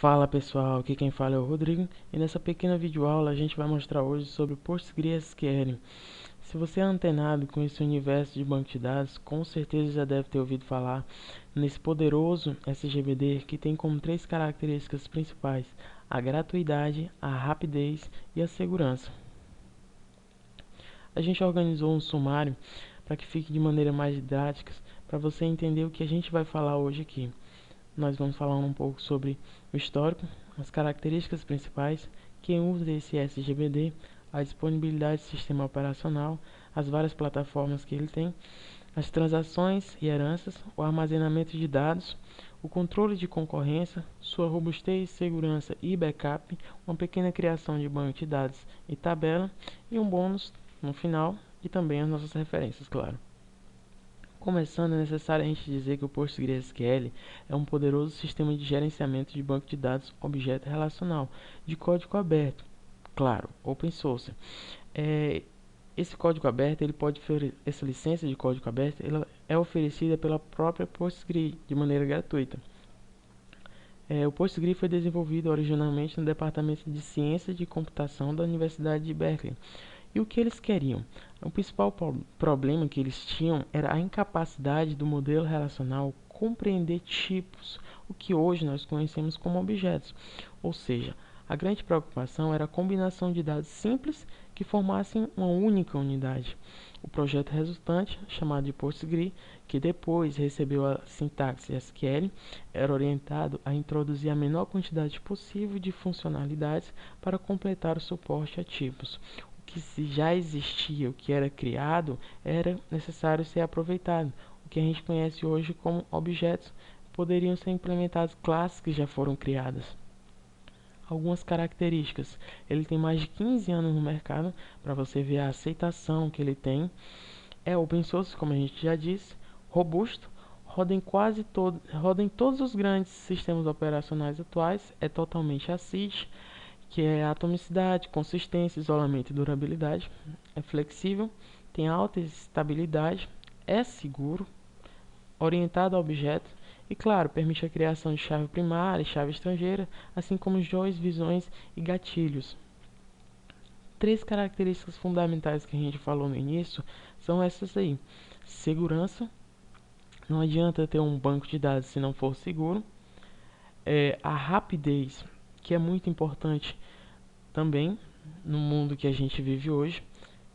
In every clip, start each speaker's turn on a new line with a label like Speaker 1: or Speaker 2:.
Speaker 1: Fala pessoal, aqui quem fala é o Rodrigo e nessa pequena videoaula a gente vai mostrar hoje sobre o PostgreSQL. Se você é antenado com esse universo de banco de dados, com certeza já deve ter ouvido falar nesse poderoso SGBD que tem como três características principais: a gratuidade, a rapidez e a segurança. A gente organizou um sumário para que fique de maneira mais didática para você entender o que a gente vai falar hoje aqui. Nós vamos falar um pouco sobre o histórico, as características principais, quem usa esse SGBD, a disponibilidade do sistema operacional, as várias plataformas que ele tem, as transações e heranças, o armazenamento de dados, o controle de concorrência, sua robustez, segurança e backup, uma pequena criação de banco de dados e tabela, e um bônus no final, e também as nossas referências, claro. Começando, é necessário a gente dizer que o PostgreSQL é um poderoso sistema de gerenciamento de banco de dados objeto relacional, de código aberto, claro, open source. Esse código aberto, essa licença de código aberto, ela é oferecida pela própria Postgre de maneira gratuita. O Postgre foi desenvolvido originalmente no Departamento de Ciência de Computação da Universidade de Berkeley. E o que eles queriam? O principal problema que eles tinham era a incapacidade do modelo relacional compreender tipos, o que hoje nós conhecemos como objetos. Ou seja, a grande preocupação era a combinação de dados simples que formassem uma única unidade. O projeto resultante, chamado de Postgre, que depois recebeu a sintaxe SQL, era orientado a introduzir a menor quantidade possível de funcionalidades para completar o suporte a tipos. Que se já existia, o que era criado, era necessário ser aproveitado. O que a gente conhece hoje como objetos poderiam ser implementados classes que já foram criadas. Algumas características: ele tem mais de 15 anos no mercado, para você ver a aceitação que ele tem. É open source, como a gente já disse, robusto, roda em todos os grandes sistemas operacionais atuais, é totalmente ACID, que é atomicidade, consistência, isolamento e durabilidade. É flexível, tem alta estabilidade, é seguro, orientado a objetos e, claro, permite a criação de chave primária e chave estrangeira, assim como joins, visões e gatilhos. Três características fundamentais que a gente falou no início são essas aí: segurança, não adianta ter um banco de dados se não for seguro. A rapidez, que é muito importante também no mundo que a gente vive hoje,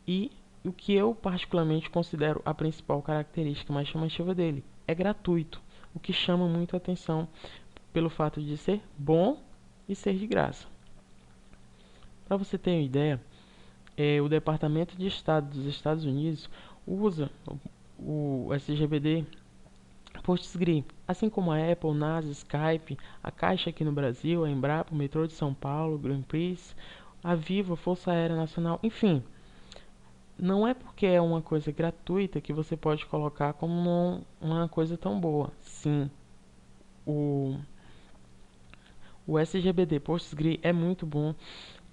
Speaker 1: e o que eu particularmente considero a principal característica mais chamativa dele é gratuito, o que chama muito a atenção pelo fato de ser bom e ser de graça. Para você ter uma ideia, o Departamento de Estado dos Estados Unidos usa o SGBD Postgre, assim como a Apple, NASA, Skype, a Caixa aqui no Brasil, a Embrapa, o Metrô de São Paulo, o Greenpeace, a Viva, Força Aérea Nacional, enfim. Não é porque é uma coisa gratuita que você pode colocar como uma coisa tão boa. Sim, o, o SGBD Postgre é muito bom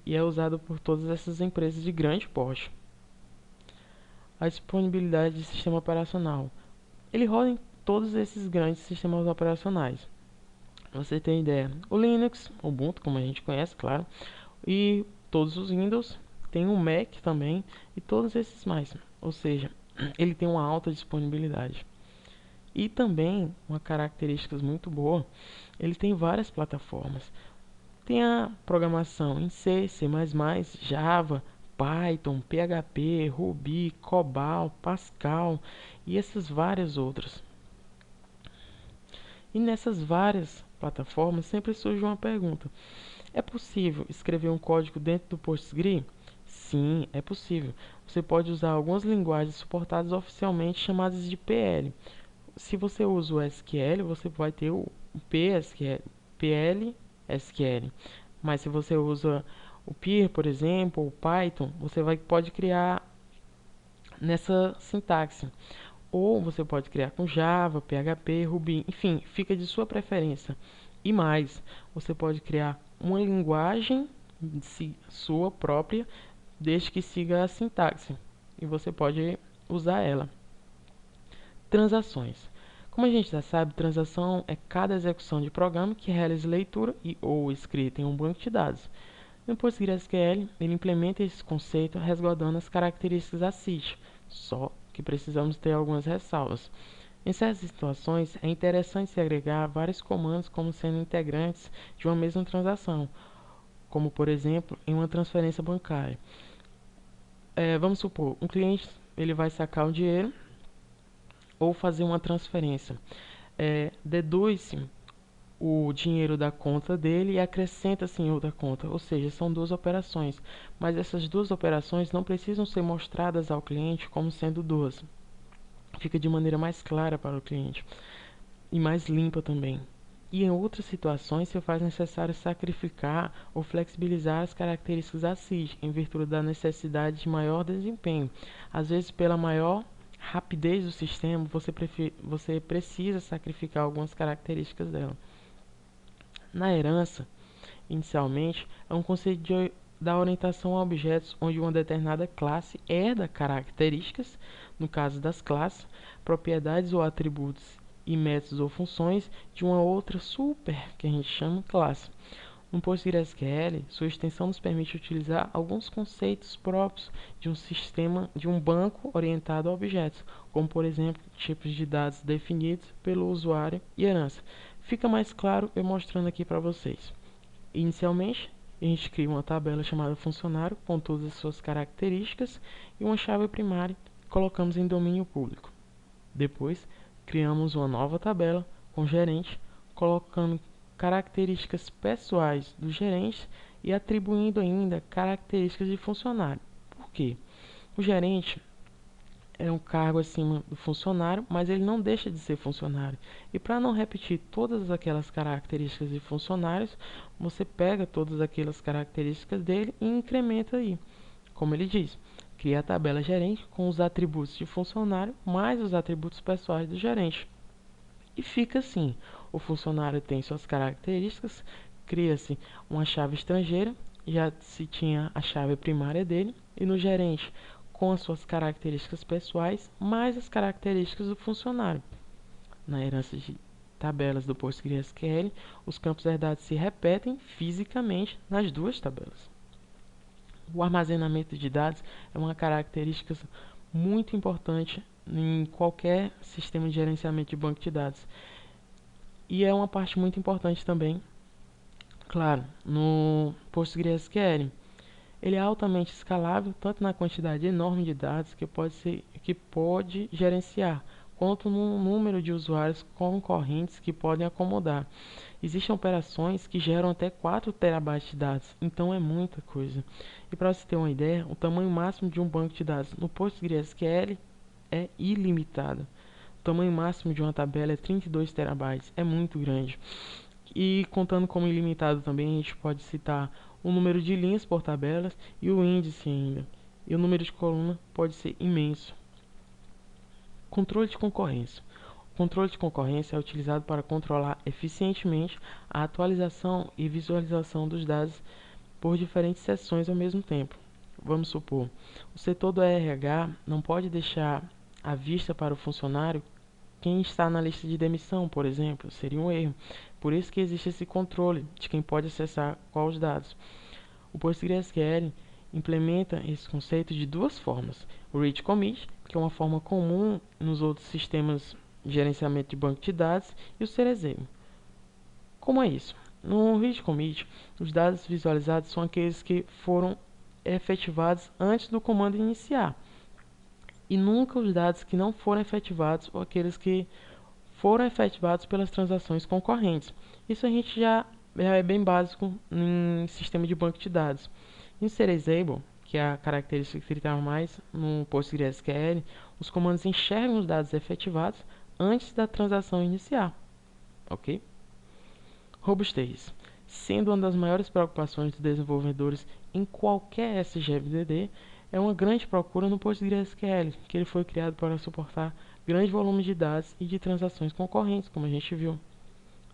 Speaker 1: e é usado por todas essas empresas de grande porte. A disponibilidade de sistema operacional. Ele roda em todos esses grandes sistemas operacionais. Você tem ideia, o Linux, o Ubuntu, como a gente conhece, claro, e todos os Windows, tem o Mac também e todos esses mais. Ou seja, ele tem uma alta disponibilidade. E também, uma característica muito boa, ele tem várias plataformas. Tem a programação em C, C++, Java, Python, PHP, Ruby, COBOL, Pascal e essas várias outras. E nessas várias plataformas sempre surge uma pergunta: é possível escrever um código dentro do Postgre? Sim, é possível. Você pode usar algumas linguagens suportadas oficialmente chamadas de PL. Se você usa o SQL, você vai ter o PSQL, PL, SQL. Mas se você usa o Pyr, por exemplo, ou o Python, você pode criar nessa sintaxe. Ou você pode criar com Java, PHP, Ruby, enfim, fica de sua preferência. E mais, você pode criar uma linguagem sua própria, desde que siga a sintaxe. E você pode usar ela. Transações. Como a gente já sabe, transação é cada execução de programa que realiza leitura e ou escrita em um banco de dados. No PostgreSQL, ele implementa esse conceito resguardando as características ACID, só que precisamos ter algumas ressalvas. Em certas situações, é interessante se agregar vários comandos como sendo integrantes de uma mesma transação, como por exemplo em uma transferência bancária. Vamos supor, um cliente ele vai sacar o dinheiro ou fazer uma transferência. Deduz-se o dinheiro da conta dele e acrescenta-se em outra conta, ou seja, são duas operações, mas essas duas operações não precisam ser mostradas ao cliente como sendo duas. Fica de maneira mais clara para o cliente e mais limpa também. E em outras situações se faz necessário sacrificar ou flexibilizar as características ACID em virtude da necessidade de maior desempenho. Às vezes, pela maior rapidez do sistema, você precisa sacrificar algumas características dela. Na herança, inicialmente, é um conceito da orientação a objetos onde uma determinada classe herda características, no caso das classes, propriedades ou atributos e métodos ou funções de uma outra super, que a gente chama classe. No PostgreSQL, sua extensão nos permite utilizar alguns conceitos próprios de um sistema, de um banco orientado a objetos, como por exemplo, tipos de dados definidos pelo usuário e herança. Fica mais claro eu mostrando aqui para vocês. Inicialmente, a gente cria uma tabela chamada funcionário com todas as suas características e uma chave primária que colocamos em domínio público. Depois, criamos uma nova tabela com gerente, colocando características pessoais do gerente e atribuindo ainda características de funcionário. Por quê? O gerente é um cargo acima do funcionário, mas ele não deixa de ser funcionário. E para não repetir todas aquelas características de funcionários, você pega todas aquelas características dele e incrementa aí. Como ele diz, cria a tabela gerente com os atributos de funcionário mais os atributos pessoais do gerente. E fica assim, o funcionário tem suas características, cria-se uma chave estrangeira, já se tinha a chave primária dele, e no gerente com as suas características pessoais, mais as características do funcionário. Na herança de tabelas do PostgreSQL, os campos herdados se repetem fisicamente nas duas tabelas. O armazenamento de dados é uma característica muito importante em qualquer sistema de gerenciamento de banco de dados. E é uma parte muito importante também, claro, no PostgreSQL. Ele é altamente escalável, tanto na quantidade enorme de dados que pode gerenciar, quanto no número de usuários concorrentes que podem acomodar. Existem operações que geram até 4 terabytes de dados, então é muita coisa. E para você ter uma ideia, o tamanho máximo de um banco de dados no PostgreSQL é ilimitado. O tamanho máximo de uma tabela é 32 terabytes, é muito grande. E contando como ilimitado também, a gente pode citar o número de linhas por tabelas e o índice ainda. E o número de coluna pode ser imenso. Controle de concorrência. O controle de concorrência é utilizado para controlar eficientemente a atualização e visualização dos dados por diferentes seções ao mesmo tempo. Vamos supor, o setor do RH não pode deixar à vista para o funcionário quem está na lista de demissão, por exemplo, seria um erro. Por isso que existe esse controle de quem pode acessar quais dados. O PostgreSQL implementa esse conceito de duas formas. O Read Commit, que é uma forma comum nos outros sistemas de gerenciamento de banco de dados, e o Cerezeiro. Como é isso? No Read Commit, os dados visualizados são aqueles que foram efetivados antes do comando iniciar, e nunca os dados que não foram efetivados ou aqueles que foram efetivados pelas transações concorrentes. Isso a gente já é bem básico em sistema de banco de dados. Em Serializable, que é a característica que tritava mais no PostgreSQL, os comandos enxergam os dados efetivados antes da transação iniciar. Ok? Robustez. Sendo uma das maiores preocupações dos desenvolvedores em qualquer SGBDD, é uma grande procura no PostgreSQL, que ele foi criado para suportar grande volume de dados e de transações concorrentes, como a gente viu.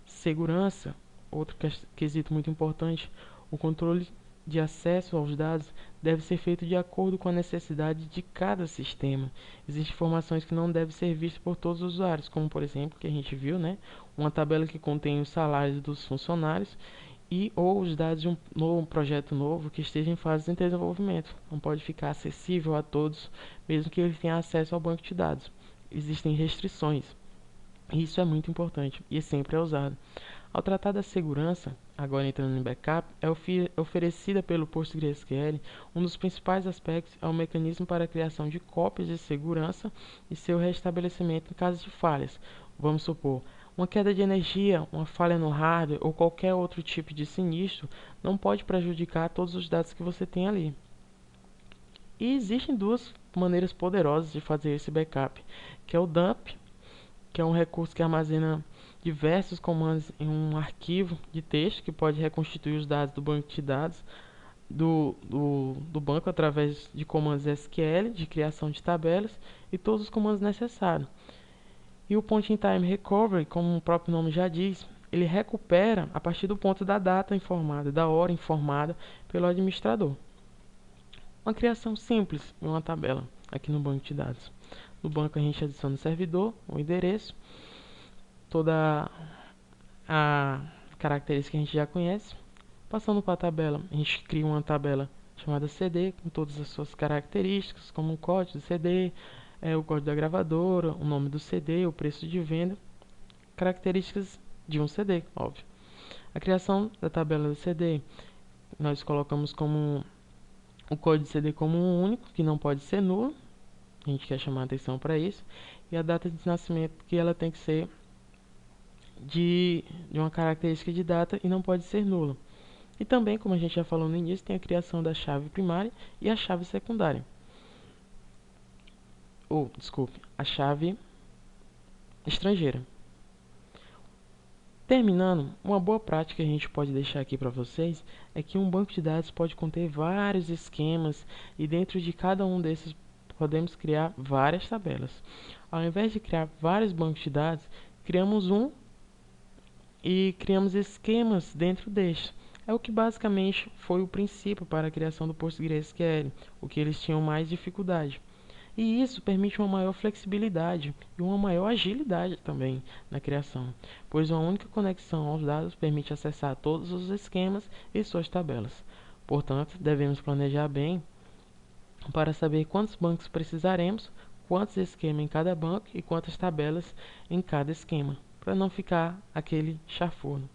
Speaker 1: Segurança, outro quesito muito importante, o controle de acesso aos dados deve ser feito de acordo com a necessidade de cada sistema. Existem informações que não devem ser vistas por todos os usuários, como por exemplo, que a gente viu, né? Uma tabela que contém os salários dos funcionários e ou os dados de um projeto novo que esteja em fase de desenvolvimento. Não pode ficar acessível a todos, mesmo que eles tenham acesso ao banco de dados. Existem restrições. Isso é muito importante e sempre é usado. Ao tratar da segurança, agora entrando em backup, é oferecida pelo PostgreSQL. Um dos principais aspectos é o mecanismo para a criação de cópias de segurança e seu restabelecimento em caso de falhas. Vamos supor, uma queda de energia, uma falha no hardware ou qualquer outro tipo de sinistro não pode prejudicar todos os dados que você tem ali. E existem duas maneiras poderosas de fazer esse backup, que é o dump, que é um recurso que armazena diversos comandos em um arquivo de texto que pode reconstituir os dados do banco de dados do banco através de comandos SQL, de criação de tabelas e todos os comandos necessários. E o Point in Time Recovery, como o próprio nome já diz, ele recupera a partir do ponto da data informada, da hora informada pelo administrador. Uma criação simples em uma tabela aqui no banco de dados. No banco a gente adiciona o servidor, o endereço, toda a característica que a gente já conhece. Passando para a tabela, a gente cria uma tabela chamada CD, com todas as suas características, como o código do CD, o código da gravadora, o nome do CD, o preço de venda, características de um CD, óbvio. A criação da tabela do CD, nós colocamos como o código de CD como um único, que não pode ser nulo. A gente quer chamar a atenção para isso. E a data de nascimento, que ela tem que ser de uma característica de data e não pode ser nula. E também, como a gente já falou no início, tem a criação da chave primária e a chave secundária. Desculpe, a chave estrangeira. Terminando, uma boa prática que a gente pode deixar aqui para vocês é que um banco de dados pode conter vários esquemas e dentro de cada um desses podemos criar várias tabelas. Ao invés de criar vários bancos de dados, criamos um e criamos esquemas dentro deste. É o que basicamente foi o princípio para a criação do PostgreSQL, o que eles tinham mais dificuldade. E isso permite uma maior flexibilidade e uma maior agilidade também na criação, pois uma única conexão aos dados permite acessar todos os esquemas e suas tabelas. Portanto, devemos planejar bem para saber quantos bancos precisaremos, quantos esquemas em cada banco e quantas tabelas em cada esquema, para não ficar aquele chafurno.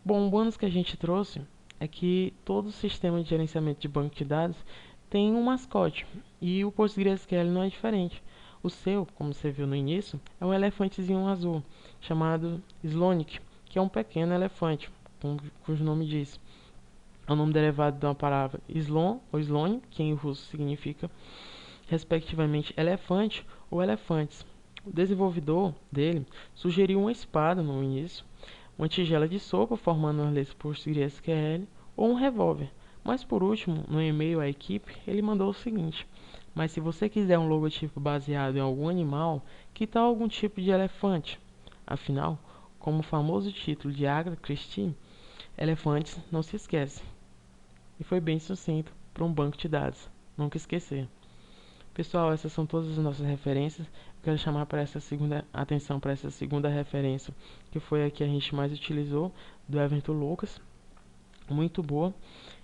Speaker 1: Bom, o bônus que a gente trouxe é que todo sistema de gerenciamento de banco de dados tem um mascote, e o PostgreSQL não é diferente. O seu, como você viu no início, é um elefantezinho azul, chamado Slonik, que é um pequeno elefante, cujo nome diz. É o nome derivado de uma palavra Slon ou Slone, que em russo significa, respectivamente, elefante ou elefantes. O desenvolvedor dele sugeriu uma espada no início, uma tigela de sopa formando as letras PostgreSQL ou um revólver. Mas por último, no e-mail à equipe, ele mandou o seguinte: mas se você quiser um logotipo baseado em algum animal, que tal algum tipo de elefante? Afinal, como o famoso título de Agatha Christie, elefantes não se esquecem. E foi bem sucinto para um banco de dados, nunca esquecer. Pessoal, essas são todas as nossas referências. Eu quero chamar para essa segunda atenção para essa segunda referência, que foi a que a gente mais utilizou, do Everton Lucas, muito boa.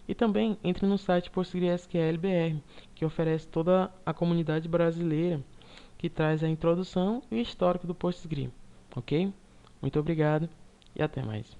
Speaker 1: E também entre no site PostgreSQL BR, que oferece toda a comunidade brasileira, que traz a introdução e o histórico do Postgre. Ok? Muito obrigado e até mais.